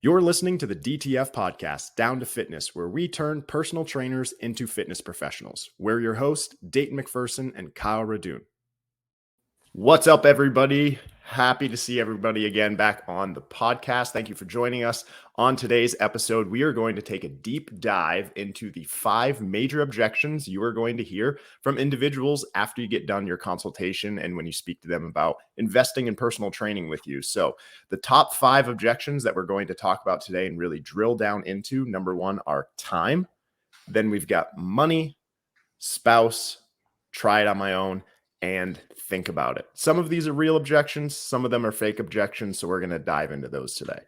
You're listening to the DTF podcast, Down to Fitness, where we turn personal trainers into fitness professionals. We're your hosts, Dayton McPherson and Kyle Radune. What's up, everybody? Happy to see everybody again back on the podcast. Thank you for joining us. On today's episode, we are going to take a deep dive into the 5 major objections you are going to hear from individuals after you get done your consultation and when you speak to them about investing in personal training with you. So the top 5 objections that we're going to talk about today and really drill down into, number 1 are time. Then we've got money, spouse, try it on my own, and think about it. Some of these are real objections. Some of them are fake objections. So we're going to dive into those today.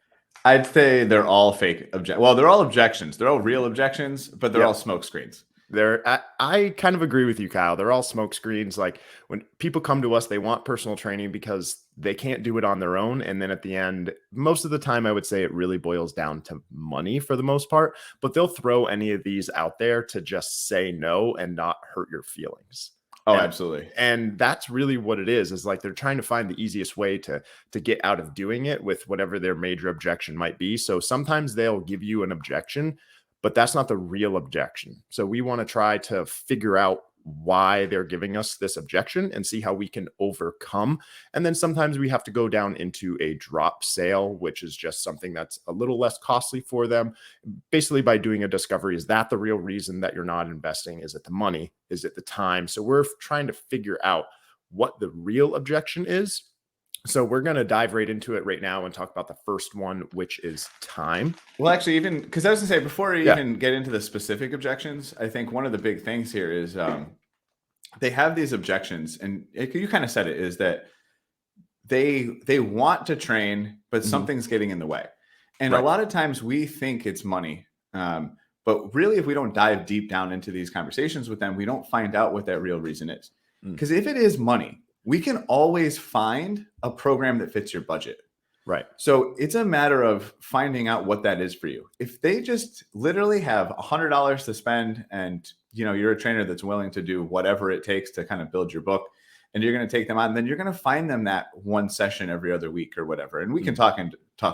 I'd say they're all fake Well, they're all objections. They're all real objections, but they're all smoke screens. I kind of agree with you, Kyle. They're all smoke screens. Like when people come to us, they want personal training because they can't do it on their own. And then at the end, most of the time, I would say it really boils down to money for the most part, but they'll throw any of these out there to just say no and not hurt your feelings. Oh, absolutely. And that's really what it is like they're trying to find the easiest way to get out of doing it with whatever their major objection might be. So sometimes they'll give you an objection, but that's not the real objection. So we want to try to figure out why they're giving us this objection and see how we can overcome. And then sometimes we have to go down into a drop sale, which is just something that's a little less costly for them. Basically, by doing a discovery, is that the real reason that you're not investing? Is it the money? Is it the time? So we're trying to figure out what the real objection is. So we're going to dive right into it right now and talk about the first one, which is time. Well, actually, even because I was going to say, before we even get into the specific objections, I think one of the big things here is they have these objections, and you kind of said it, is that they want to train, but something's getting in the way. And a lot of times we think it's money. But really, if we don't dive deep down into these conversations with them, we don't find out what that real reason is. Because if it is money, we can always find a program that fits your budget. Right. So it's a matter of finding out what that is for you. If they just literally have $100 to spend and you're a trainer that's willing to do whatever it takes to kind of build your book, and you're going to take them on, then you're going to find them that one session every other week or whatever. And we can talk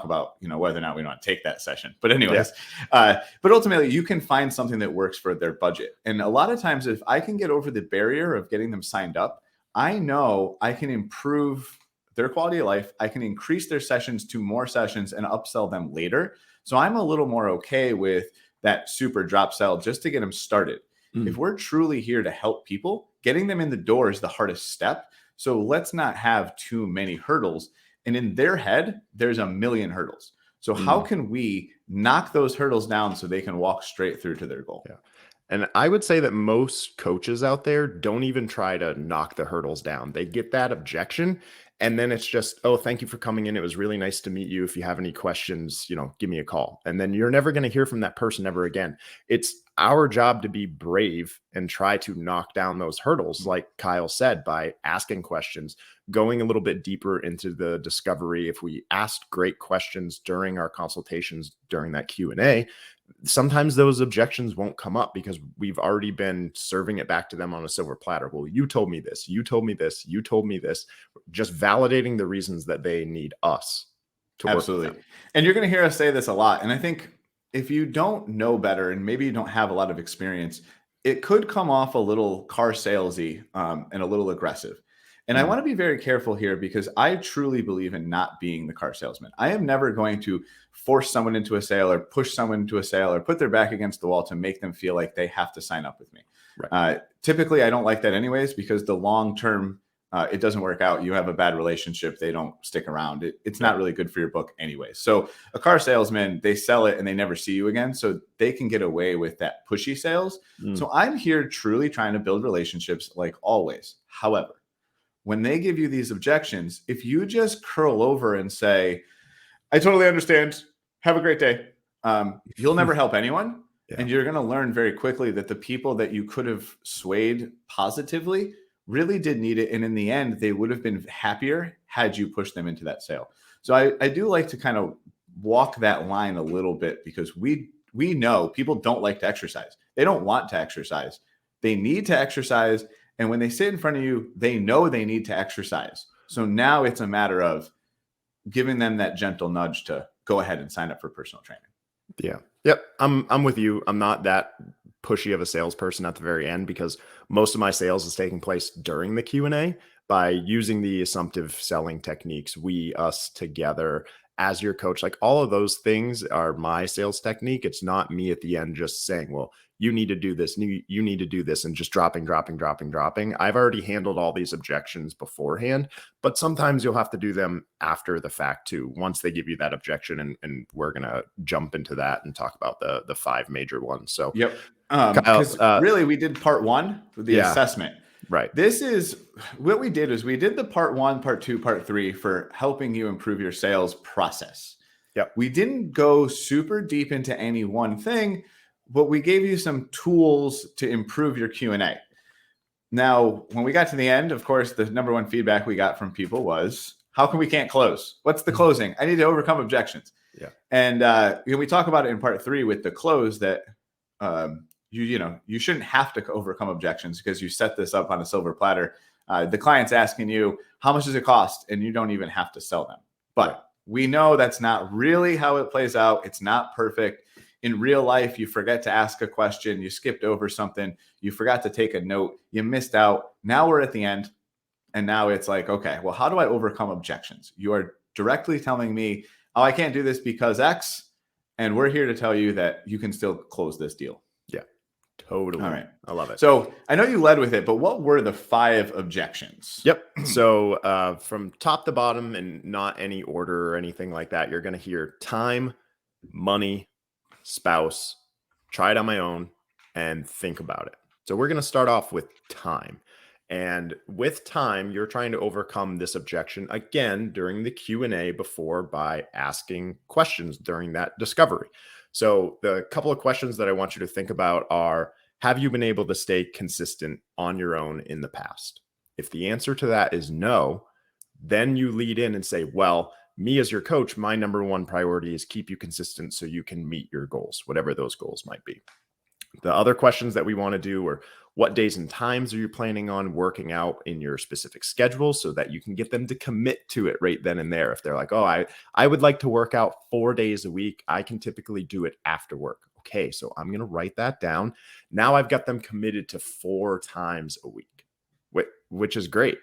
about, whether or not we want to take that session. But anyways, but ultimately you can find something that works for their budget. And a lot of times, if I can get over the barrier of getting them signed up, I know I can improve their quality of life. I can increase their sessions to more sessions and upsell them later. So I'm a little more okay with that super drop sell just to get them started. If we're truly here to help people, getting them in the door is the hardest step. So let's not have too many hurdles. And in their head, there's a million hurdles. So how can we knock those hurdles down so they can walk straight through to their goal? Yeah. And I would say that most coaches out there don't even try to knock the hurdles down. They get that objection, and then it's just, oh, thank you for coming in. It was really nice to meet you. If you have any questions, give me a call. And then you're never going to hear from that person ever again. It's our job to be brave and try to knock down those hurdles, like Kyle said, by asking questions, going a little bit deeper into the discovery. If we asked great questions during our consultations, during that Q&A, sometimes those objections won't come up because we've already been serving it back to them on a silver platter. Well, you told me this, you told me this, you told me this, just validating the reasons that they need us to work with them. And you're going to hear us say this a lot. And I think if you don't know better and maybe you don't have a lot of experience, it could come off a little car salesy and a little aggressive. And I want to be very careful here because I truly believe in not being the car salesman. I am never going to force someone into a sale or push someone into a sale or put their back against the wall to make them feel like they have to sign up with me. Right. Typically, I don't like that anyways, because the long term, it doesn't work out. You have a bad relationship. They don't stick around. It's not really good for your book anyways. So a car salesman, they sell it and they never see you again. So they can get away with that pushy sales. So I'm here truly trying to build relationships like always. However, when they give you these objections, if you just curl over and say, I totally understand, have a great day, you'll never help anyone. And you're going to learn very quickly that the people that you could have swayed positively really did need it. And in the end, they would have been happier had you pushed them into that sale. So I do like to kind of walk that line a little bit because we know people don't like to exercise. They don't want to exercise. They need to exercise. And when they sit in front of you, they know they need to exercise. So now it's a matter of giving them that gentle nudge to go ahead and sign up for personal training. Yeah. Yep. I'm with you. I'm not that pushy of a salesperson at the very end, because most of my sales is taking place during the Q&A by using the assumptive selling techniques, we, us, together, as your coach. Like, all of those things are my sales technique. It's not me at the end just saying, well, you need to do this, you need to do this, and just dropping. I've already handled all these objections beforehand, but sometimes you'll have to do them after the fact too, once they give you that objection. And we're going to jump into that and talk about the 5 major ones. So, yep. Kyle, Because really, we did part 1 with the assessment. Right. This is what we did is we did the part 1, part 2, part 3 for helping you improve your sales process. Yep. We didn't go super deep into any one thing, but we gave you some tools to improve your Q&A. Now, when we got to the end, of course, the number one feedback we got from people was, how come we can't close? What's the closing? I need to overcome objections. Yeah. And we talk about it in part 3 with the close that you shouldn't have to overcome objections because you set this up on a silver platter. The client's asking you, how much does it cost? And you don't even have to sell them. But we know that's not really how it plays out. It's not perfect. In real life, you forget to ask a question, you skipped over something, you forgot to take a note, you missed out. Now we're at the end, and now it's like, okay, well, how do I overcome objections? You are directly telling me, oh, I can't do this because X, and we're here to tell you that you can still close this deal. Yeah, totally. All right. I love it. So I know you led with it, but what were the 5 objections? Yep. So from top to bottom, and not any order or anything like that, you're going to hear time, money, spouse, try it on my own, and think about it. So we're going to start off with time. And with time, you're trying to overcome this objection again during the Q&A before by asking questions during that discovery. So the couple of questions that I want you to think about are, have you been able to stay consistent on your own in the past? If the answer to that is no, then you lead in and say, well, me as your coach, my number one priority is keep you consistent so you can meet your goals, whatever those goals might be. The other questions that we want to do are, what days and times are you planning on working out in your specific schedule so that you can get them to commit to it right then and there. If they're like, oh, I would like to work out 4 days a week, I can typically do it after work. Okay, so I'm going to write that down. Now I've got them committed to 4 times a week, which is great.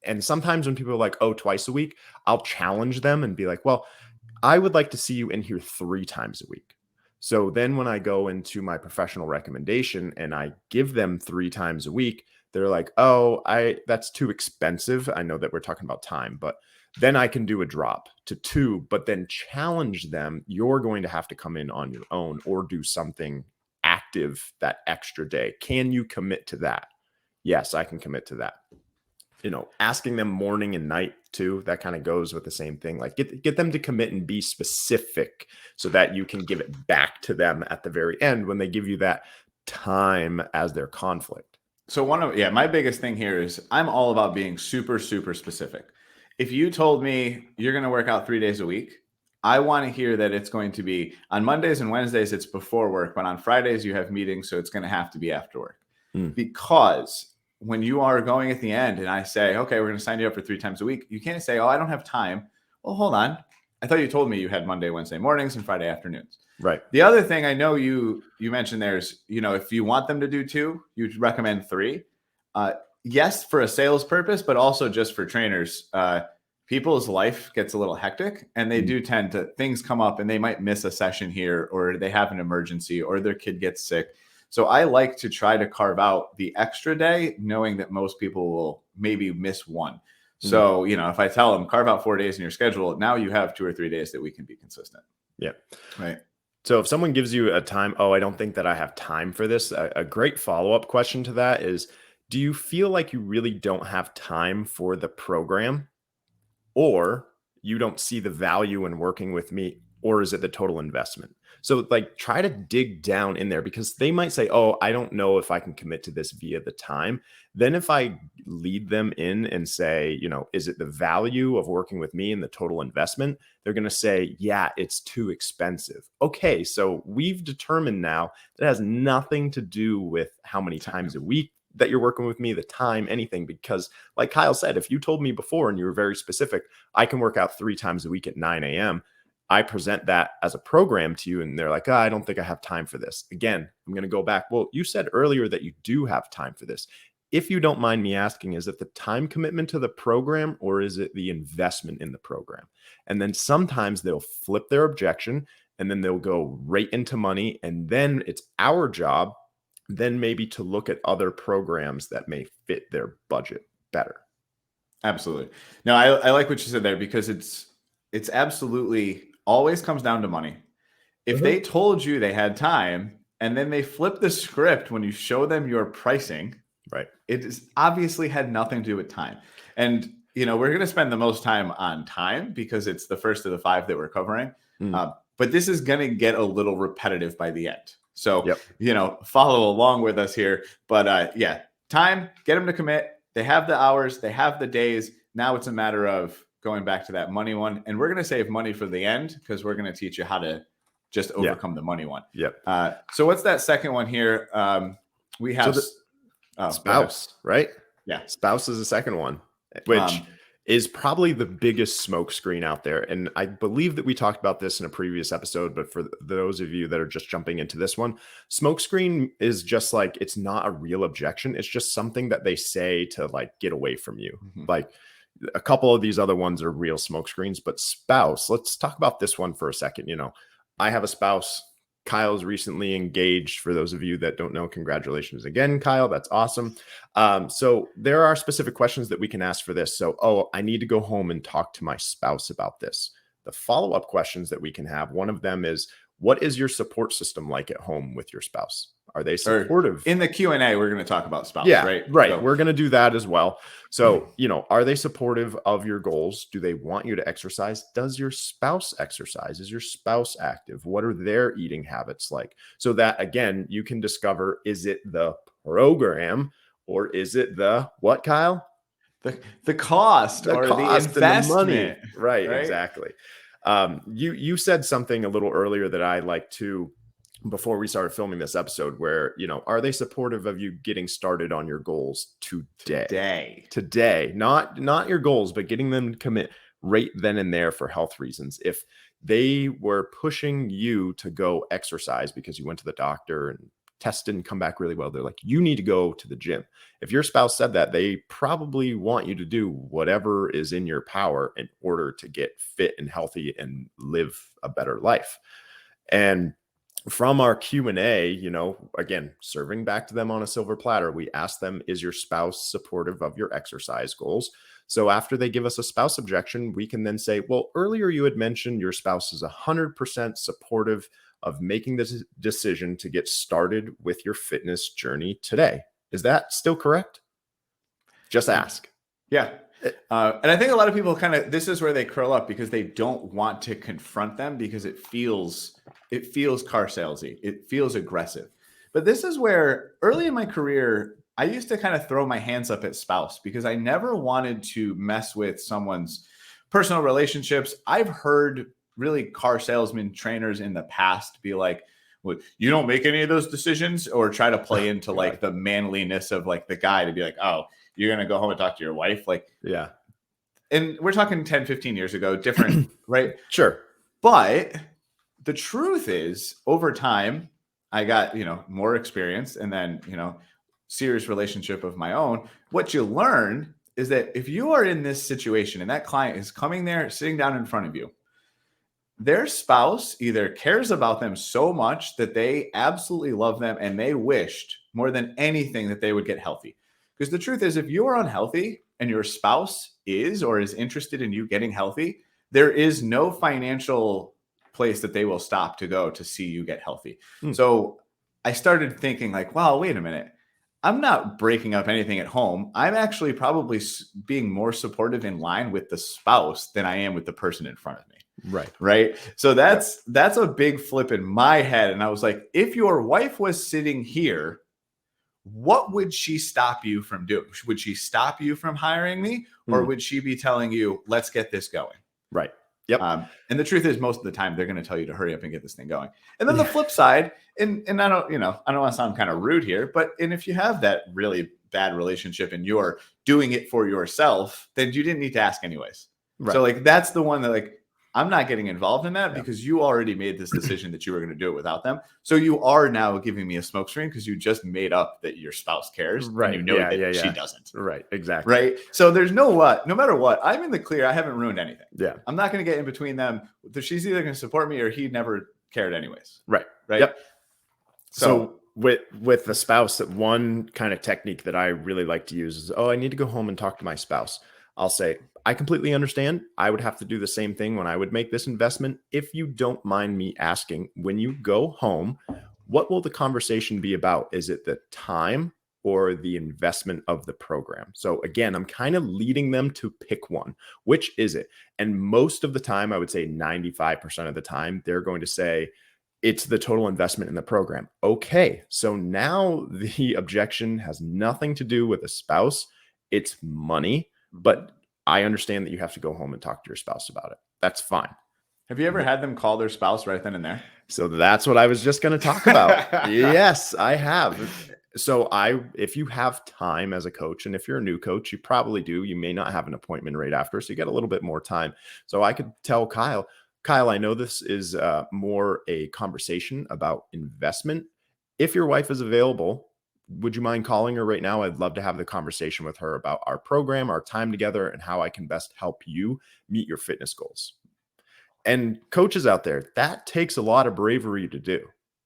And sometimes when people are like, oh, twice a week, I'll challenge them and be like, well, I would like to see you in here 3 times a week. So then when I go into my professional recommendation and I give them 3 times a week, they're like, oh, that's too expensive. I know that we're talking about time, but then I can do a drop to 2, but then challenge them. You're going to have to come in on your own or do something active that extra day. Can you commit to that? Yes, I can commit to that. Asking them morning and night too, that kind of goes with the same thing. Like get them to commit and be specific so that you can give it back to them at the very end when they give you that time as their conflict. So my biggest thing here is I'm all about being super, super specific. If you told me you're going to work out 3 days a week, I want to hear that it's going to be on Mondays and Wednesdays, it's before work, but on Fridays you have meetings. So it's going to have to be after work because when you are going at the end and I say, okay, we're going to sign you up for 3 times a week, you can't say, oh, I don't have time. Well, hold on. I thought you told me you had Monday, Wednesday mornings and Friday afternoons. Right. The other thing I know you mentioned there's, if you want them to do 2, you'd recommend 3. Yes, for a sales purpose, but also just for trainers. People's life gets a little hectic and they do tend to, things come up and they might miss a session here or they have an emergency or their kid gets sick. So I like to try to carve out the extra day, knowing that most people will maybe miss 1. So, if I tell them carve out 4 days in your schedule, now you have 2 or 3 days that we can be consistent. Yeah. Right. So if someone gives you a time, oh, I don't think that I have time for this, a great follow-up question to that is, do you feel like you really don't have time for the program, or you don't see the value in working with me, or is it the total investment? So try to dig down in there, because they might say, oh, I don't know if I can commit to this via the time. Then if I lead them in and say, is it the value of working with me and the total investment? They're going to say, yeah, it's too expensive. Okay. So we've determined now that it has nothing to do with how many times a week that you're working with me, the time, anything, because like Kyle said, if you told me before and you were very specific, I can work out 3 times a week at 9 a.m., I present that as a program to you and they're like, I don't think I have time for this. Again, I'm going to go back. Well, you said earlier that you do have time for this. If you don't mind me asking, is it the time commitment to the program or is it the investment in the program? And then sometimes they'll flip their objection and then they'll go right into money. And then it's our job then maybe to look at other programs that may fit their budget better. Absolutely. No, I like what you said there because it's absolutely always comes down to money. If they told you they had time and then they flip the script when you show them your pricing, right? It is obviously had nothing to do with time. And, we're going to spend the most time on time because it's the first of the 5 that we're covering. But this is going to get a little repetitive by the end. So, follow along with us here. But time, get them to commit. They have the hours, they have the days. Now it's a matter of going back to that money one. And we're going to save money for the end because we're going to teach you how to just overcome the money one. Yep. So what's that second one here? We have spouse, right? Yeah. Spouse is the second one, which is probably the biggest smokescreen out there. And I believe that we talked about this in a previous episode, but for those of you that are just jumping into this one, smokescreen is just like, it's not a real objection. It's just something that they say to like get away from you. Like a couple of these other ones are real smokescreens, but spouse, let's talk about this one for a second. I have a spouse. Kyle's recently engaged. For those of you that don't know, congratulations again, Kyle. That's awesome. So there are specific questions that we can ask for this. So, I need to go home and talk to my spouse about this. The follow-up questions that we can have, one of them is, what is your support system like at home with your spouse? Are they supportive? In the Q&A, we're going to talk about spouse, right? Right. So, we're going to do that as well. So, are they supportive of your goals? Do they want you to exercise? Does your spouse exercise? Is your spouse active? What are their eating habits like? So that, again, you can discover, is it the program or is it the what, Kyle? The cost or the investment. The money. Right, exactly. You said something a little earlier that I like to, before we started filming this episode, where, are they supportive of you getting started on your goals today, not your goals, but getting them to commit right then and there for health reasons. If they were pushing you to go exercise because you went to the doctor and test didn't come back really well, they're like, you need to go to the gym. If your spouse said that, they probably want you to do whatever is in your power in order to get fit and healthy and live a better life. And from our Q&A, again, serving back to them on a silver platter, we ask them, is your spouse supportive of your exercise goals? So after they give us a spouse objection, we can then say, well, earlier you had mentioned your spouse is 100% supportive of making this decision to get started with your fitness journey today. Is that still correct? Just ask. Yeah. And I think a lot of people this is where they curl up because they don't want to confront them because it feels car salesy. It feels aggressive. But this is where early in my career, I used to kind of throw my hands up at spouse because I never wanted to mess with someone's personal relationships. I've heard really car salesman trainers in the past be like, well, you don't make any of those decisions, or try to play into like the manliness of like the guy to be like, oh, you're going to go home and talk to your wife. Like, yeah. And we're talking 10, 15 years ago, different, right? Sure. But the truth is, over time, I got, more experience and then, serious relationship of my own. What you learn is that if you are in this situation and that client is coming there, sitting down in front of you, their spouse either cares about them so much that they absolutely love them and they wished more than anything that they would get healthy. Because the truth is, if you are unhealthy and your spouse is or is interested in you getting healthy, there is no financial place that they will stop to go to see you get healthy. So I started thinking like, wow, wait a minute. I'm not breaking up anything at home. I'm actually probably being more supportive in line with the spouse than I am with the person in front of me. Right. So that's a big flip in my head. And I was like, if your wife was sitting here, what would she stop you from doing? Would she stop you from hiring me? Or would she be telling you, let's get this going? Right. Yep. And the truth is, most of the time they're going to tell you to hurry up and get this thing going. And then the flip side, and I don't want to sound kind of rude here, but if you have that really bad relationship and you're doing it for yourself, then you didn't need to ask anyways. Right. So like, that's the one that like, I'm not getting involved in that because you already made this decision that you were going to do it without them. So you are now giving me a smokescreen because you just made up that your spouse cares, Right. And you know that she doesn't. Right. Exactly. Right. So there's no matter what, I'm in the clear. I haven't ruined anything. Yeah. I'm not going to get in between them. She's either going to support me or he never cared anyways. Right. Right. Yep. So with the spouse, one kind of technique that I really like to use is, I need to go home and talk to my spouse. I'll say, I completely understand. I would have to do the same thing when I would make this investment. If you don't mind me asking, when you go home, what will the conversation be about? Is it the time or the investment of the program? So again, I'm kind of leading them to pick one. Which is it? And most of the time, I would say 95% of the time, they're going to say, it's the total investment in the program. Okay, so now the objection has nothing to do with a spouse. It's money, but I understand that you have to go home and talk to your spouse about it. That's fine. Have you ever had them call their spouse right then and there? So that's what I was just going to talk about. Yes, I have. So if you have time as a coach, and if you're a new coach, you probably do. You may not have an appointment right after, so you get a little bit more time. So I could tell Kyle, I know this is more a conversation about investment. If your wife is available, would you mind calling her right now? I'd love to have the conversation with her about our program, our time together, and how I can best help you meet your fitness goals. And coaches out there, that takes a lot of bravery to do.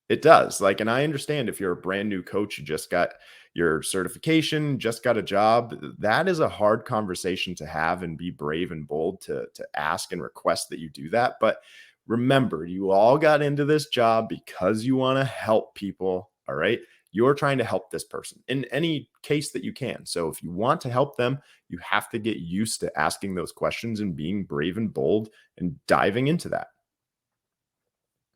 It does. And I understand if you're a brand new coach, you just got your certification, just got a job, that is a hard conversation to have and be brave and bold to ask and request that you do that. But remember, you all got into this job because you want to help people. All right. You're trying to help this person in any case that you can. So if you want to help them, you have to get used to asking those questions and being brave and bold and diving into that.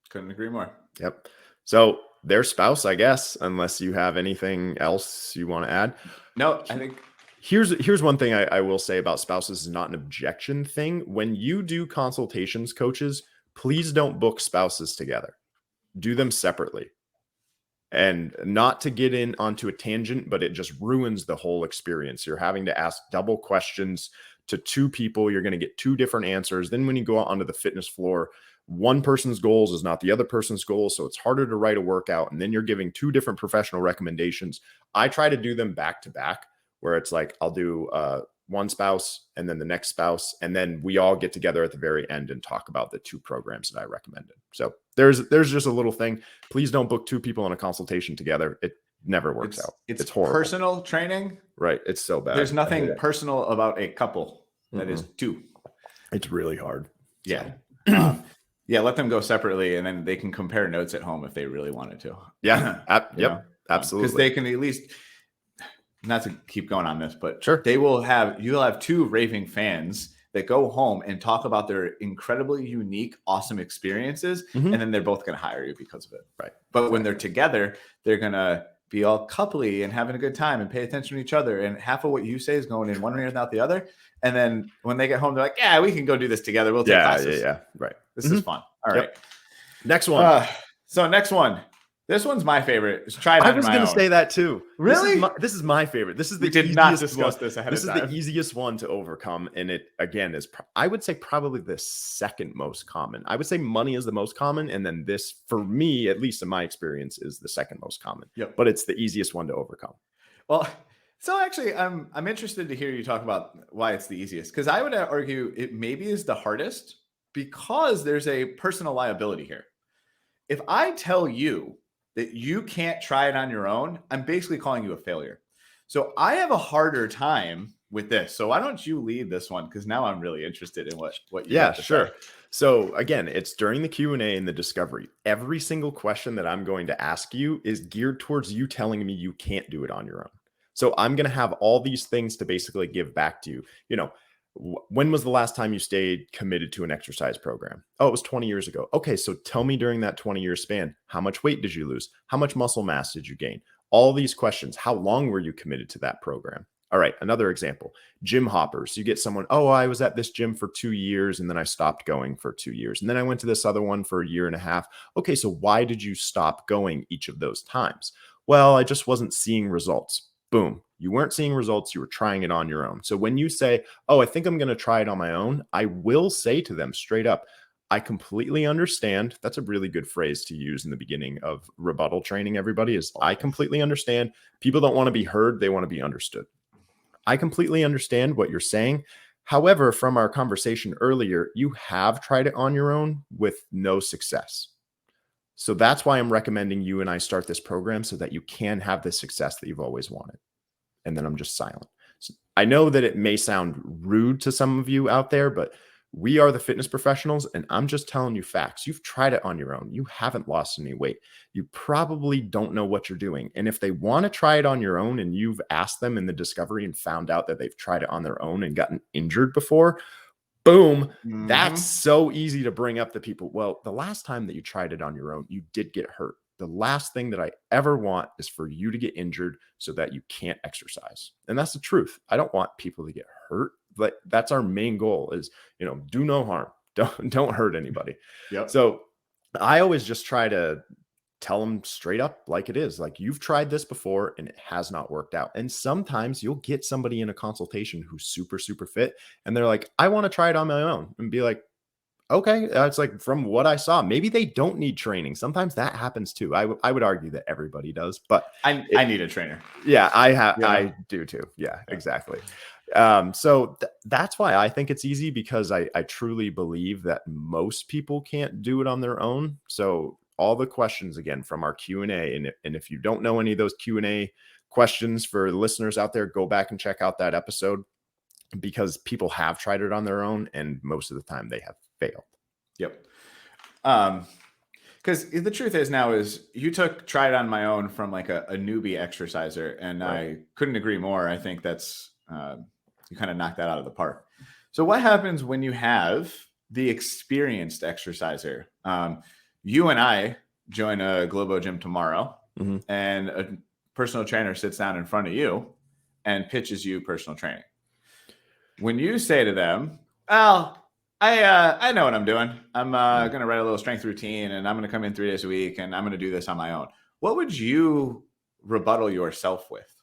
Couldn't agree more. Yep. So their spouse, I guess, unless you have anything else you want to add. No, I think here's one thing I will say about spouses is not an objection thing. When you do consultations, coaches, please don't book spouses together. Do them separately. And not to get in onto a tangent, but it just ruins the whole experience. You're having to ask double questions to two people. You're going to get two different answers. Then when you go out onto the fitness floor, one person's goals is not the other person's goals. So it's harder to write a workout. And then you're giving two different professional recommendations. I try to do them back to back, where it's like, I'll do one spouse and then the next spouse. And then we all get together at the very end and talk about the two programs that I recommended. So there's just a little thing. Please don't book two people on a consultation together. It never works out. It's horrible. Personal training. Right. It's so bad. There's nothing personal about a couple that is two. It's really hard. Yeah. Yeah. Let them go separately and then they can compare notes at home if they really wanted to. Yeah. Yep. Absolutely. Because they can at least, not to keep going on this, but sure, you'll have two raving fans that go home and talk about their incredibly unique, awesome experiences. And then they're both going to hire you because of it. Right. But when they're together, they're going to be all coupley and having a good time and pay attention to each other. And half of what you say is going in one ear and out the other. And then when they get home, they're like, yeah, we can go do this together. We'll take classes. Yeah. Right. This is fun. All right. Next one. So next one. This one's my favorite. It's try it I was going to say that too. Really? This is my favorite. This is the we did not discuss this ahead of time. This is the easiest one to overcome. And it, again, is, I would say, probably the second most common. I would say money is the most common. And then this, for me, at least in my experience, is the second most common. Yep. But it's the easiest one to overcome. Well, so actually, I'm interested to hear you talk about why it's the easiest. Because I would argue it maybe is the hardest because there's a personal liability here. If I tell you that you can't try it on your own, I'm basically calling you a failure. So I have a harder time with this. So why don't you lead this one? Because now I'm really interested in what you have to say. So again, it's during the Q&A and the discovery. Every single question that I'm going to ask you is geared towards you telling me you can't do it on your own. So I'm going to have all these things to basically give back to you. You know, when was the last time you stayed committed to an exercise program? Oh, it was 20 years ago. Okay, so tell me during that 20-year span, how much weight did you lose? How much muscle mass did you gain? All these questions. How long were you committed to that program? All right, another example, gym hoppers. You get someone, oh, I was at this gym for 2 years and then I stopped going for 2 years. And then I went to this other one for a year and a half. Okay, so why did you stop going each of those times? Well, I just wasn't seeing results. Boom. You weren't seeing results. You were trying it on your own. So when you say, oh, I think I'm going to try it on my own, I will say to them straight up, I completely understand. That's a really good phrase to use in the beginning of rebuttal training, everybody, is I completely understand. People don't want to be heard. They want to be understood. I completely understand what you're saying. However, from our conversation earlier, you have tried it on your own with no success. So that's why I'm recommending you and I start this program so that you can have the success that you've always wanted. And then I'm just silent. So I know that it may sound rude to some of you out there, but we are the fitness professionals, and I'm just telling you facts. You've tried it on your own. You haven't lost any weight. You probably don't know what you're doing. And if they want to try it on your own and you've asked them in the discovery and found out that they've tried it on their own and gotten injured before, boom, that's so easy to bring up to people. Well, the last time that you tried it on your own, you did get hurt. The last thing that I ever want is for you to get injured so that you can't exercise. And that's the truth. I don't want people to get hurt. But that's our main goal is, do no harm. Don't hurt anybody. Yep. So I always just try to tell them straight up like it is. Like, you've tried this before and it has not worked out. And sometimes you'll get somebody in a consultation who's super, super fit. And they're like, I want to try it on my own, and be like, okay. It's like, from what I saw, maybe they don't need training. Sometimes that happens too. I would argue that everybody does, but I need a trainer. Yeah, I do too. Yeah, exactly. So that's why I think it's easy, because I truly believe that most people can't do it on their own. So all the questions, again, from our Q&A, and if you don't know any of those Q&A questions for the listeners out there, go back and check out that episode, because people have tried it on their own, and most of the time they have failed. Yep. Because the truth is now is you tried it on my own from like a newbie exerciser, and right. I couldn't agree more. I think that's you kind of knocked that out of the park. So what happens when you have the experienced exerciser? You and I join a Globo gym tomorrow, and a personal trainer sits down in front of you and pitches you personal training. When you say to them, "Well, I know what I'm doing. I'm going to write a little strength routine, and I'm going to come in 3 days a week, and I'm going to do this on my own," what would you rebuttal yourself with?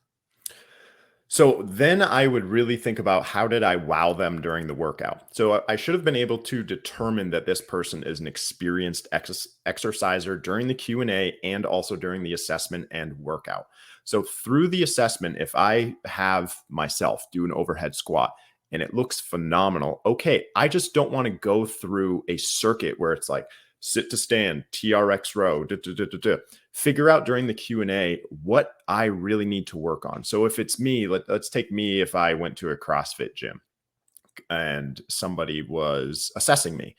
So then I would really think about, how did I wow them during the workout? So I should have been able to determine that this person is an experienced exerciser during the Q&A and also during the assessment and workout. So through the assessment, if I have myself do an overhead squat and it looks phenomenal, okay, I just don't want to go through a circuit where it's like sit to stand, TRX row, figure out during the Q&A what I really need to work on. So if it's me, let's take me, if I went to a CrossFit gym and somebody was assessing me,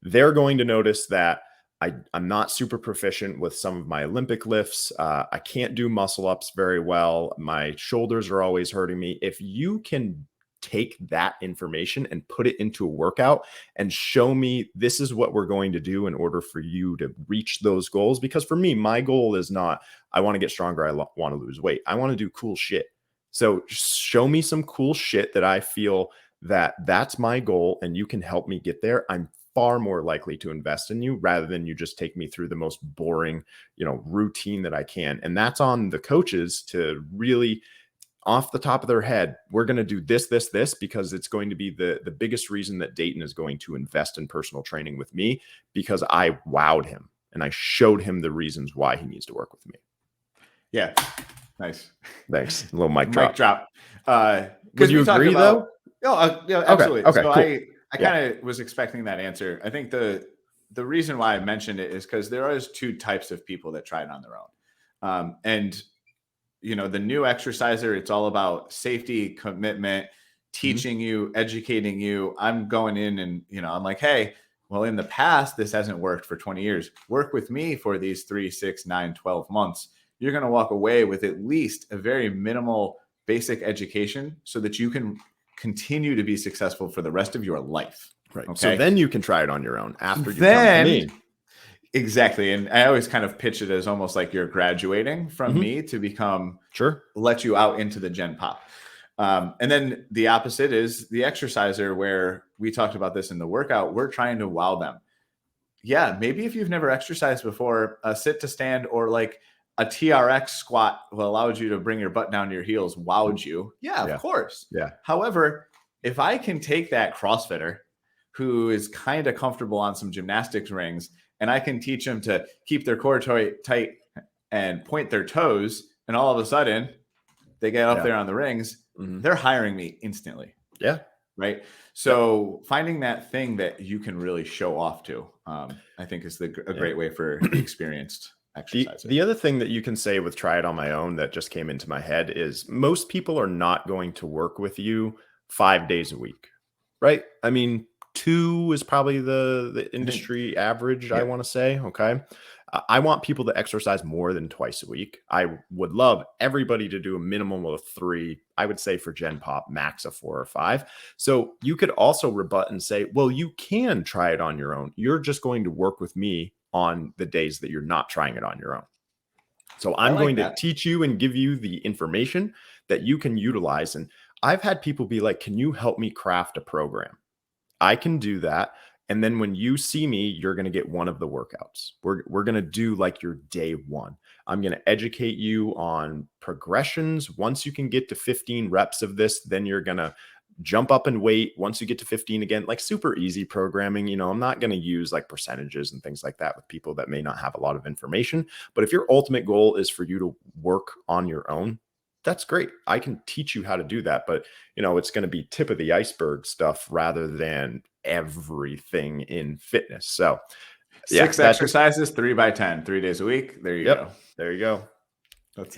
they're going to notice that I'm not super proficient with some of my Olympic lifts. I can't do muscle ups very well. My shoulders are always hurting me. If you can take that information and put it into a workout and show me, this is what we're going to do in order for you to reach those goals. Because for me, my goal is not, I want to get stronger, I want to lose weight. I want to do cool shit. So show me some cool shit that I feel that that's my goal, and you can help me get there. I'm far more likely to invest in you, rather than you just take me through the most boring, routine that I can. And that's on the coaches to really, off the top of their head, we're going to do this, because it's going to be the biggest reason that Dayton is going to invest in personal training with me, because I wowed him and I showed him the reasons why he needs to work with me. Yeah. Nice. Thanks. A little mic drop. Mic drop. Would you agree though? Yeah, absolutely. Okay, so cool. I kind of was expecting that answer. I think the reason why I mentioned it is because there are two types of people that try it on their own. And the new exerciser, it's all about safety, commitment, teaching you, educating you. I'm going in and, I'm like, hey, well, in the past, this hasn't worked for 20 years. Work with me for these 3, 6, 9, 12 months. You're going to walk away with at least a very minimal basic education so that you can continue to be successful for the rest of your life. Right. Okay? So then you can try it on your own after you come to me. Exactly. And I always kind of pitch it as almost like you're graduating from me to become, let you out into the Gen Pop. And then the opposite is the exerciser, where we talked about this in the workout. We're trying to wow them. Yeah. Maybe if you've never exercised before, a sit to stand or like a TRX squat will allow you to bring your butt down to your heels. Wowed you. Yeah, of course. Yeah. However, if I can take that CrossFitter who is kind of comfortable on some gymnastics rings, and I can teach them to keep their core tight and point their toes, and all of a sudden they get up there on the rings, they're hiring me instantly. Yeah. Right. So finding that thing that you can really show off to, I think is a great way for experienced exercises. The other thing that you can say with try it on my own that just came into my head is most people are not going to work with you 5 days a week, right? I mean, 2 is probably the industry average, I want to say. Okay. I want people to exercise more than twice a week. I would love everybody to do a minimum of 3. I would say for Gen Pop, max of 4 or 5. So you could also rebut and say, well, you can try it on your own. You're just going to work with me on the days that you're not trying it on your own. So I'm going to teach you and give you the information that you can utilize. And I've had people be like, can you help me craft a program? I can do that. And then when you see me, you're going to get one of the workouts. We're going to do like your day 1. I'm going to educate you on progressions. Once you can get to 15 reps of this, then you're going to jump up and weight. Once you get to 15 again, like super easy programming. You know, I'm not going to use like percentages and things like that with people that may not have a lot of information. But if your ultimate goal is for you to work on your own, that's great. I can teach you how to do that. But, you know, it's going to be tip of the iceberg stuff rather than everything in fitness. So 6 exercises, 3 by 10, 3 days a week. There you go. There you go. That's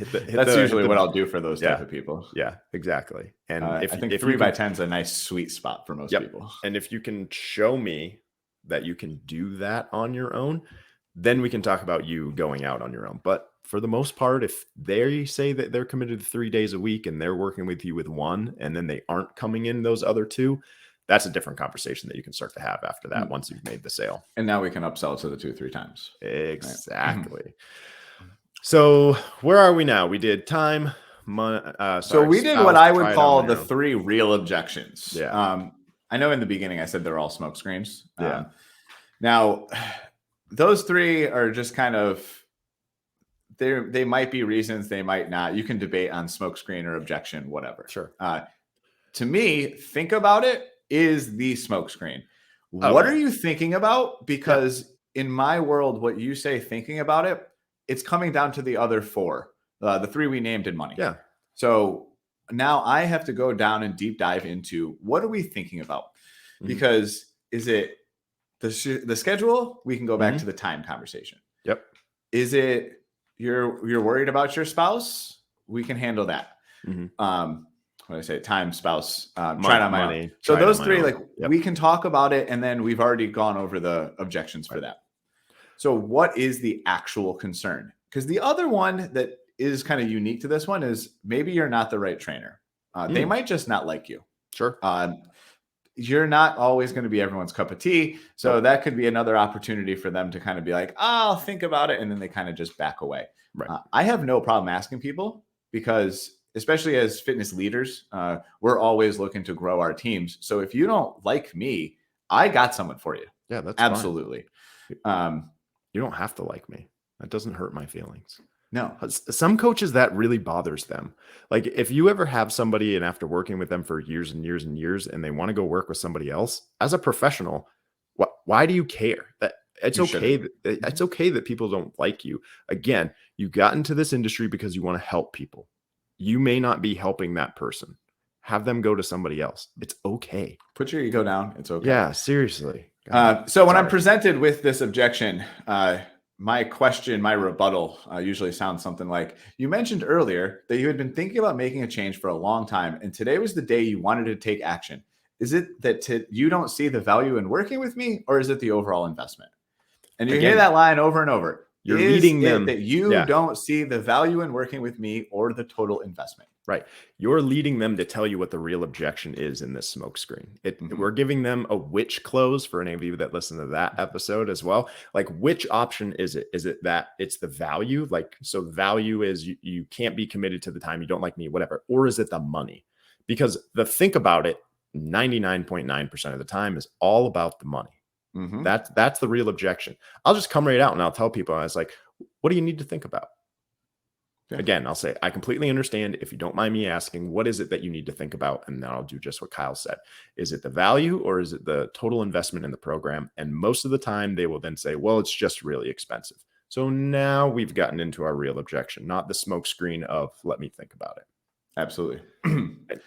usually what I'll do for those type of people. Yeah, exactly. And I think 3 by 10 is a nice sweet spot for most people. And if you can show me that you can do that on your own, then we can talk about you going out on your own. But for the most part, if they say that they're committed to 3 days a week and they're working with you with 1, and then they aren't coming in those other 2, that's a different conversation that you can start to have after that once you've made the sale. And now we can upsell to the 2-3 times. Exactly. Right? So where are we now? We did time. So we did what I would call the 3 real objections. Yeah. I know in the beginning I said they're all smoke screens. Yeah. Now, those 3 are just kind of, they might be reasons, they might not. You can debate on smoke screen or objection, whatever. Sure. To me, think about it is the smoke screen. What are you thinking about? Because in my world, what you say thinking about it, it's coming down to the other 4, the 3 we named in money. Yeah. So now I have to go down and deep dive into what are we thinking about? Because is it the schedule? We can go back to the time conversation. Yep. Is it you're worried about your spouse? We can handle that. What I say, time, spouse, try it on my own. So those 3, like we can talk about it, and then we've already gone over the objections for that. So what is the actual concern? Because the other one that is kind of unique to this one is maybe you're not the right trainer. They might just not like you. Sure. You're not always going to be everyone's cup of tea. So that could be another opportunity for them to kind of be like, I'll think about it. And then they kind of just back away. Right. I have no problem asking people because especially as fitness leaders, we're always looking to grow our teams. So if you don't like me, I got someone for you. Yeah, that's absolutely. You don't have to like me. That doesn't hurt my feelings. No. Some coaches, that really bothers them. Like if you ever have somebody and after working with them for years and years and years, and they want to go work with somebody else as a professional, why do you care? That it's okay. It's okay that people don't like you. Again, you got into this industry because you want to help people. You may not be helping that person. Have them go to somebody else. It's okay. Put your ego down. It's okay. Yeah, seriously. So when I'm presented with this objection, my question, my rebuttal usually sounds something like, you mentioned earlier that you had been thinking about making a change for a long time, and today was the day you wanted to take action. Is it that you don't see the value in working with me, or is it the overall investment? And you hear that line over and over. You're leading them that you don't see the value in working with me or the total investment. Right. You're leading them to tell you what the real objection is in this smoke screen. We're giving them a which close for any of you that listen to that episode as well. Like, which option is it? Is it that it's the value? Like, so value is you can't be committed to the time, you don't like me, whatever. Or is it the money? Because think about it, 99.9% of the time is all about the money. That's the real objection. I'll just come right out and I'll tell people, I was like, what do you need to think about? Yeah. Again, I'll say, I completely understand. If you don't mind me asking, what is it that you need to think about? And then I'll do just what Kyle said. Is it the value or is it the total investment in the program? And most of the time they will then say, well, it's just really expensive. So now we've gotten into our real objection, not the smoke screen of let me think about it. Absolutely.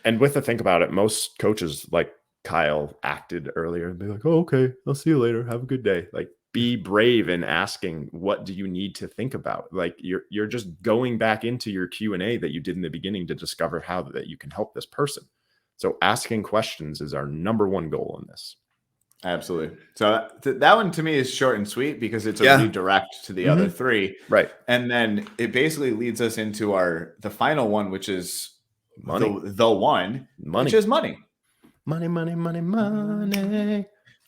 And with the think about it, most coaches like Kyle acted earlier and be like, oh, okay, I'll see you later. Have a good day. Like, be brave in asking, what do you need to think about? Like, you're just going back into your Q&A that you did in the beginning to discover how that you can help this person. So asking questions is our number one goal in this. Absolutely. So that one to me is short and sweet because it's a redirect to the other three. Right. And then it basically leads us into the final one, which is money. The one, which is money. Money, money, money, money.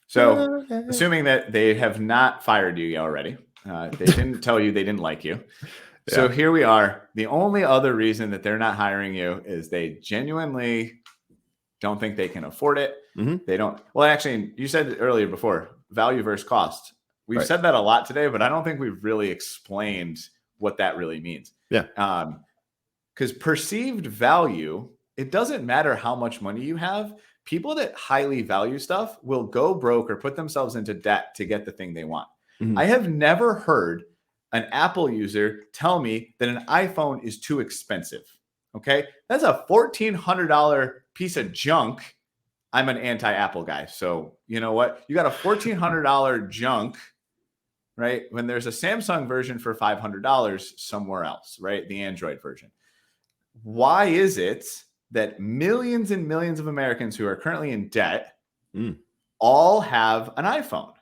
So assuming that they have not fired you already, they didn't tell you they didn't like you. So here we are. The only other reason that they're not hiring you is they genuinely don't think they can afford it. They don't. Well, actually, you said it earlier before, value versus cost. We've said that a lot today, but I don't think we've really explained what that really means. Yeah. Because perceived value, it doesn't matter how much money you have. People that highly value stuff will go broke or put themselves into debt to get the thing they want. I have never heard an Apple user tell me that an iPhone is too expensive. Okay. That's a $1,400 piece of junk. I'm an anti-Apple guy. So you know what? You got a $1,400 junk, right? When there's a Samsung version for $500 somewhere else, right? The Android version. Why is it that millions and millions of Americans who are currently in debt all have an iPhone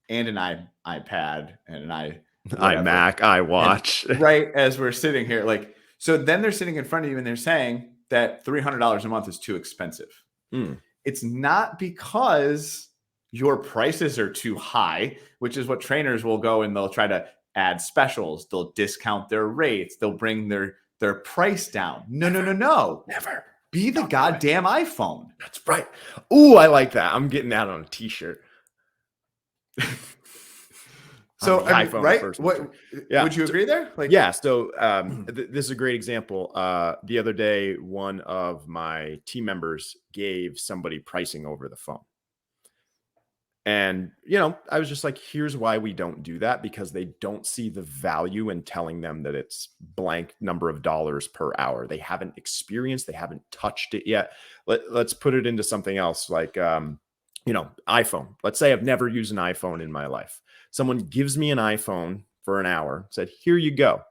and an iPad and an iMac, iWatch? And, right, as we're sitting here, like, so then they're sitting in front of you and they're saying that $300 a month is too expensive. It's not because your prices are too high, which is what trainers will go and they'll try to add specials. They'll discount their rates. They'll bring their price down. No. Never. Be the goddamn iPhone. That's right. Ooh, I like that. I'm getting that on a t-shirt. So, right? Would you agree there? Like, so this is a great example. The other day, one of my team members gave somebody pricing over the phone. And, I was just like, here's why we don't do that, because they don't see the value in telling them that it's blank number of dollars per hour. They haven't experienced, they haven't touched it yet. Let's put it into something else like, iPhone. Let's say I've never used an iPhone in my life. Someone gives me an iPhone for an hour, said, here you go.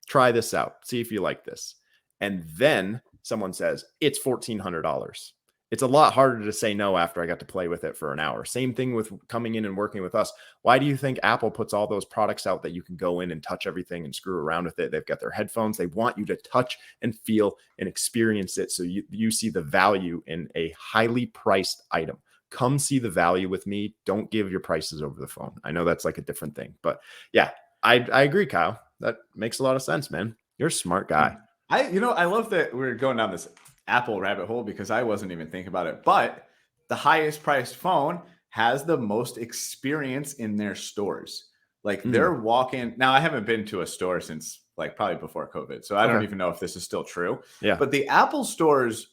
Try this out. See if you like this. And then someone says, it's $1,400. It's a lot harder to say no after I got to play with it for an hour. Same thing with coming in and working with us. Why do you think Apple puts all those products out that you can go in and touch everything and screw around with it? They've got their headphones. They want you to touch and feel and experience it, so you see the value in a highly priced item. Come see the value with me. Don't give your prices over the phone. I know that's like a different thing, but yeah, I agree, Kyle. That makes a lot of sense, man. You're a smart guy. I love that we're going down this Apple rabbit hole because I wasn't even thinking about it, but the highest priced phone has the most experience in their stores. Like they're walking. Now I haven't been to a store since like probably before COVID. So I don't even know if this is still true. Yeah. But the Apple stores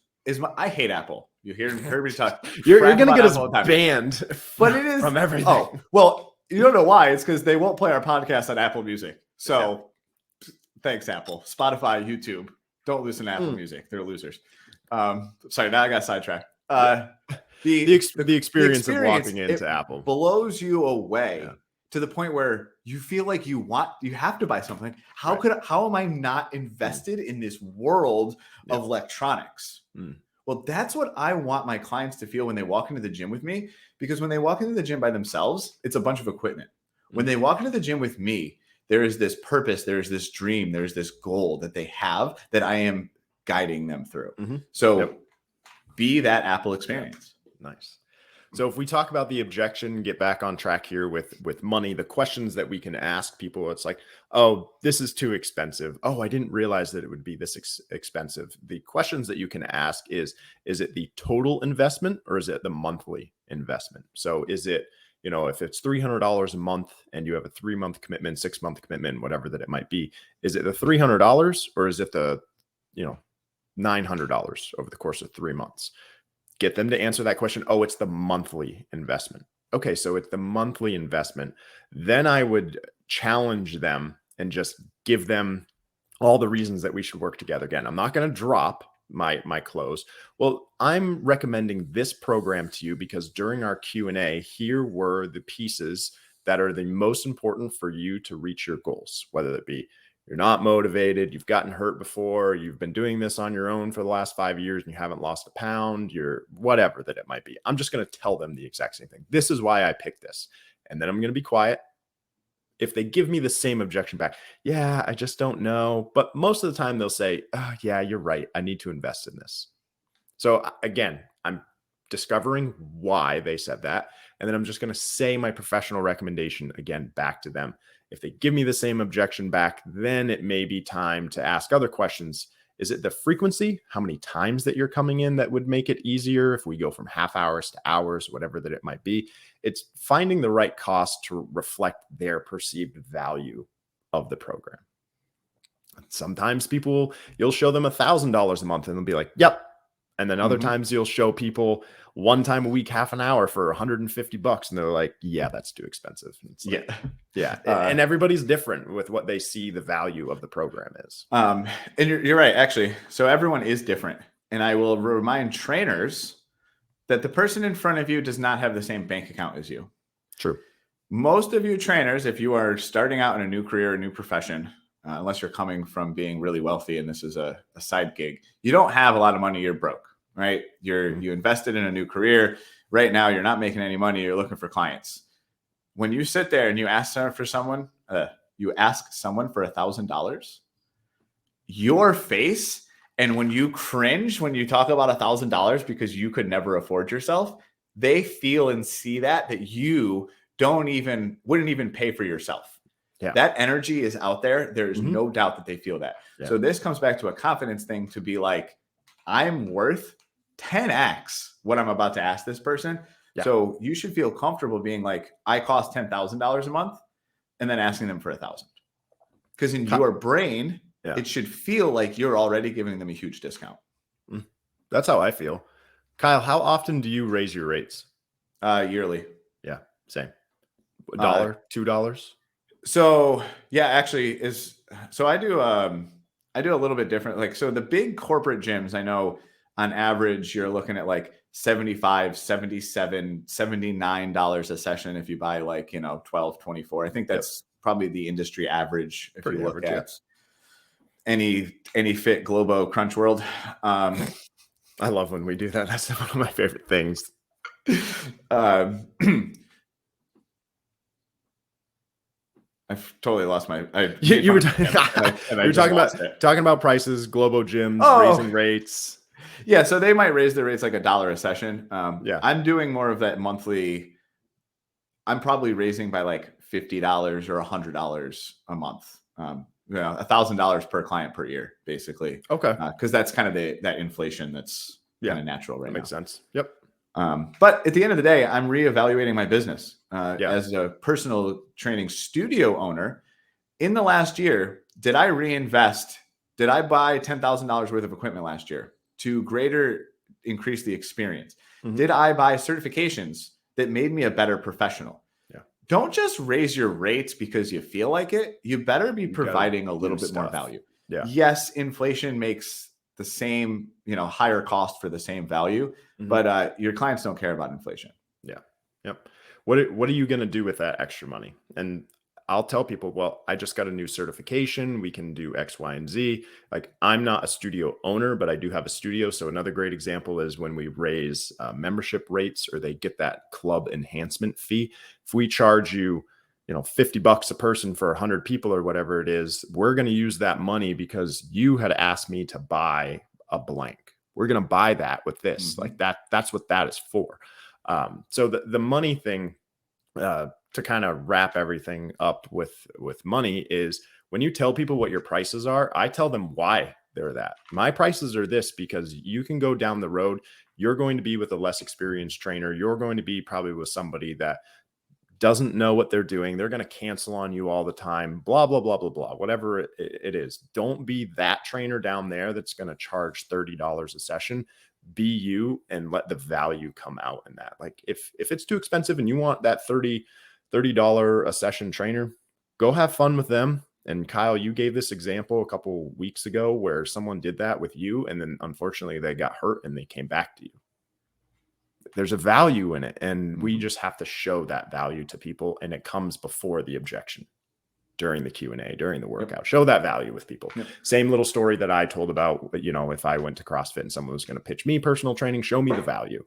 I hate Apple. You heard me talk. You're going to get us banned but it is from everything. Oh, well, you don't know why. It's because they won't play our podcast on Apple Music. So thanks, Apple. Spotify, YouTube. Don't listen to Apple Music. They're losers. Sorry, now I got sidetracked. The experience of walking into Apple blows you away to the point where you feel like you have to buy something. How am I not invested in this world of electronics? Well, that's what I want my clients to feel when they walk into the gym with me, because when they walk into the gym by themselves, it's a bunch of equipment. When they walk into the gym with me, there is this purpose, there's this dream, there's this goal that they have that I am guiding them through. So be that Apple experience. Nice. So if we talk about the objection, get back on track here with money, the questions that we can ask people, it's like, oh, this is too expensive. Oh, I didn't realize that it would be this expensive. The questions that you can ask is it the total investment or is it the monthly investment? So is it, if it's $300 a month and you have a 3-month commitment, 6-month commitment, whatever that it might be, is it the $300 or is it the, $900 over the course of 3 months? Get them to answer that question. Oh, it's the monthly investment. Okay, so it's the monthly investment. Then I would challenge them and just give them all the reasons that we should work together. Again, I'm not going to drop my close. Well, I'm recommending this program to you because during our Q&A, here were the pieces that are the most important for you to reach your goals, whether it be you're not motivated, you've gotten hurt before, you've been doing this on your own for the last 5 years and you haven't lost a pound, you're whatever that it might be. I'm just going to tell them the exact same thing. This is why I picked this. And then I'm going to be quiet. If they give me the same objection back, yeah, I just don't know. But most of the time they'll say, oh, yeah, you're right. I need to invest in this. So again, I'm discovering why they said that. And then I'm just going to say my professional recommendation again back to them. If they give me the same objection back, then it may be time to ask other questions. Is it the frequency? How many times that you're coming in that would make it easier if we go from half hours to hours, whatever that it might be? It's finding the right cost to reflect their perceived value of the program. Sometimes you'll show them $1,000 a month and they'll be like, yep. And then other times you'll show people 1 time a week, half an hour for $150. And they're like, yeah, that's too expensive. Like, yeah. And everybody's different with what they see the value of the program is. And you're right, actually. So everyone is different. And I will remind trainers that the person in front of you does not have the same bank account as you. True. Most of you trainers, if you are starting out in a new career, a new profession, unless you're coming from being really wealthy and this is a side gig, you don't have a lot of money, you're broke, right? You invested in a new career. Right now, you're not making any money. You're looking for clients. When you sit there and you ask someone for $1,000, your face, and when you cringe, when you talk about $1,000 because you could never afford yourself, they feel and see that you wouldn't even pay for yourself. Yeah. That energy is out there. There is no doubt that they feel that. Yeah. So this comes back to a confidence thing to be like, I'm worth 10x what I'm about to ask this person. Yeah. So you should feel comfortable being like, I cost $10,000 a month, and then asking them for $1,000. Because in your brain, it should feel like you're already giving them a huge discount. That's how I feel. Kyle, how often do you raise your rates? Yearly. Yeah, same. $1, $2. So yeah, actually I do a little bit different. Like, so the big corporate gyms, I know on average, you're looking at like $75, $77, $79 a session. If you buy like, 12, 24, I think that's probably the industry average. If you look at any fit Globo Crunch World. I love when we do that. That's one of my favorite things. I've totally lost my. You were talking about prices, Globo gyms, raising rates. Yeah, so they might raise their rates like $1 a session. I'm doing more of that monthly. I'm probably raising by like $50 or $100 a month. $1,000 per client per year, basically. Okay, because that's kind of that inflation that's kind of natural right now. Makes sense. Yep. But at the end of the day, I'm reevaluating my business as a personal training studio owner. In the last year, did I reinvest? Did I buy $10,000 worth of equipment last year to greater increase the experience? Did I buy certifications that made me a better professional? Yeah. Don't just raise your rates because you feel like it. You better be providing a little bit more value. Yeah. Yes, inflation makes the same, higher cost for the same value, but your clients don't care about inflation. Yeah. Yep. What are you going to do with that extra money? And I'll tell people, well, I just got a new certification. We can do X, Y, and Z. Like, I'm not a studio owner, but I do have a studio. So another great example is when we raise membership rates, or they get that club enhancement fee. If we charge you, $50 a person for 100 people or whatever it is, we're going to use that money because you had asked me to buy a blank. We're going to buy that with this. Like that's what that is for. So the money thing, to kind of wrap everything up with money, is when you tell people what your prices are, I tell them why they're that. My prices are this because you can go down the road. You're going to be with a less experienced trainer. You're going to be probably with somebody that doesn't know what they're doing. They're going to cancel on you all the time, blah, blah, blah, blah, blah, whatever it is. Don't be that trainer down there that's going to charge $30 a session. Be you and let the value come out in that. Like if it's too expensive and you want that $30 a session trainer, go have fun with them. And Kyle, you gave this example a couple weeks ago where someone did that with you, and then unfortunately they got hurt and they came back to you. There's a value in it, and we just have to show that value to people, and it comes before the objection, during the Q&A, during the workout. Yep. Show that value with people. Yep. Same little story that I told about, you know, if I went to CrossFit and someone was going to pitch me personal training, show me the value.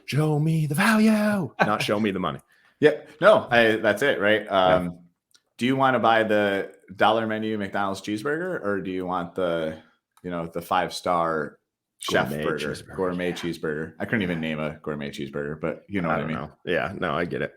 Show me the value, not show me the money. Yep. No, that's it, right? Do you want to buy the $1 menu McDonald's cheeseburger, or do you want the, you know, the 5-star chef burger, gourmet cheeseburger? I couldn't even name a gourmet cheeseburger, but you know what I mean. Yeah, no, I get it.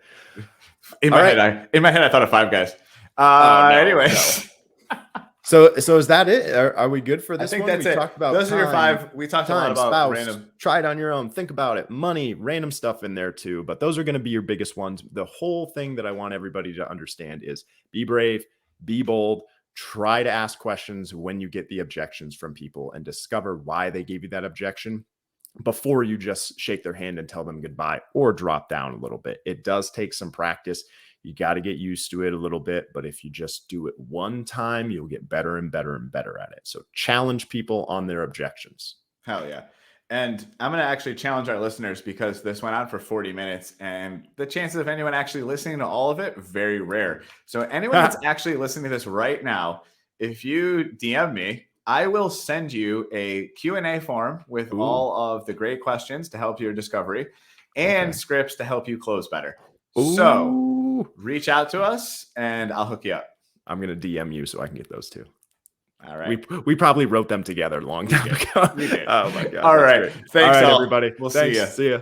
In my head, I thought of Five Guys. Anyway. No. So is that it? Are we good for this? I think one? That's it. Talked about those are your 5. We talked a lot about spouse, random. Try it on your own. Think about it. Money, random stuff in there too. But those are going to be your biggest ones. The whole thing that I want everybody to understand is be brave, be bold. Try to ask questions when you get the objections from people and discover why they gave you that objection before you just shake their hand and tell them goodbye or drop down a little bit. It does take some practice. You got to get used to it a little bit, but if you just do it one time, you'll get better and better and better at it. So challenge people on their objections. Hell yeah. And I'm going to actually challenge our listeners, because this went on for 40 minutes and the chances of anyone actually listening to all of it, very rare. So anyone that's actually listening to this right now, if you DM me, I will send you a Q&A form with all of the great questions to help your discovery and scripts to help you close better. So reach out to us and I'll hook you up. I'm going to DM you so I can get those too. All right. We probably wrote them together a long time ago. We did. Oh my God. All right. Great. Thanks, all right, everybody. We'll see you. See ya.